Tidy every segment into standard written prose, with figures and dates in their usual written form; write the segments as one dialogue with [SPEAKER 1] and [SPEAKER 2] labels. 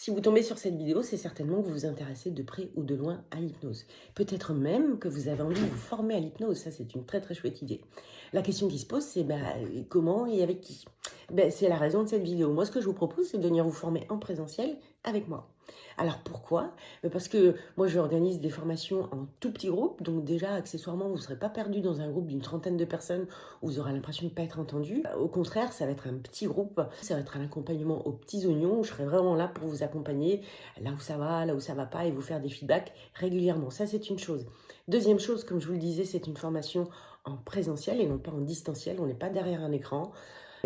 [SPEAKER 1] Si vous tombez sur cette vidéo, c'est certainement que vous vous intéressez de près ou de loin à l'hypnose. Peut-être même que vous avez envie de vous former à l'hypnose. Ça, c'est une très très chouette idée. La question qui se pose, c'est comment et avec qui. C'est la raison de cette vidéo. Moi, ce que je vous propose, c'est de venir vous former en présentiel avec moi. Alors pourquoi? Parce que moi, j'organise des formations en tout petit groupe. Donc déjà, accessoirement, vous ne serez pas perdu dans un groupe d'une trentaine de personnes où vous aurez l'impression de ne pas être entendu. Au contraire, ça va être un petit groupe. Ça va être un accompagnement aux petits oignons. Je serai vraiment là pour vous accompagner là où ça va, là où ça ne va pas et vous faire des feedbacks régulièrement. Ça, c'est une chose. Deuxième chose, comme je vous le disais, c'est une formation en présentiel et non pas en distanciel. On n'est pas derrière un écran.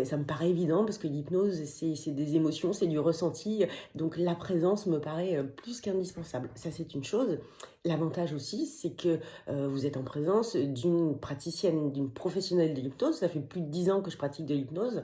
[SPEAKER 1] Ça me paraît évident parce que l'hypnose, c'est des émotions, c'est du ressenti. Donc la présence me paraît plus qu'indispensable. Ça, c'est une chose. L'avantage aussi, c'est que vous êtes en présence d'une praticienne, d'une professionnelle de l'hypnose. Ça fait plus de 10 ans que je pratique de l'hypnose.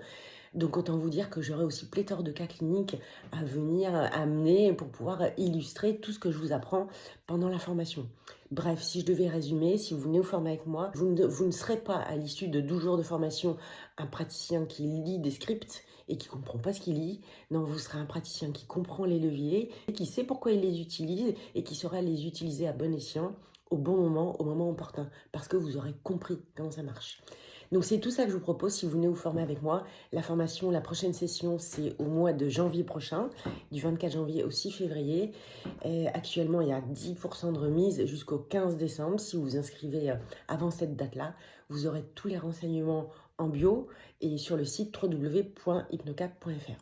[SPEAKER 1] Donc autant vous dire que j'aurai aussi pléthore de cas cliniques à venir amener pour pouvoir illustrer tout ce que je vous apprends pendant la formation. Bref, si je devais résumer, si vous venez vous former avec moi, vous ne serez pas à l'issue de 12 jours de formation un praticien qui lit des scripts et qui ne comprend pas ce qu'il lit. Non, vous serez un praticien qui comprend les leviers, qui sait pourquoi il les utilise et qui saura les utiliser à bon escient au bon moment, au moment opportun, parce que vous aurez compris comment ça marche. Donc c'est tout ça que je vous propose si vous venez vous former avec moi. La formation, la prochaine session, c'est au mois de janvier prochain, du 24 janvier au 6 février. Actuellement, il y a 10% de remise jusqu'au 15 décembre. Si vous vous inscrivez avant cette date-là, vous aurez tous les renseignements en bio et sur le site www.hypnocap.fr.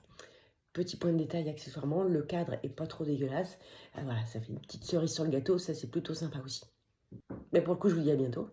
[SPEAKER 1] Petit point de détail accessoirement, le cadre est pas trop dégueulasse. Voilà, ça fait une petite cerise sur le gâteau, ça c'est plutôt sympa aussi. Mais pour le coup, je vous dis à bientôt.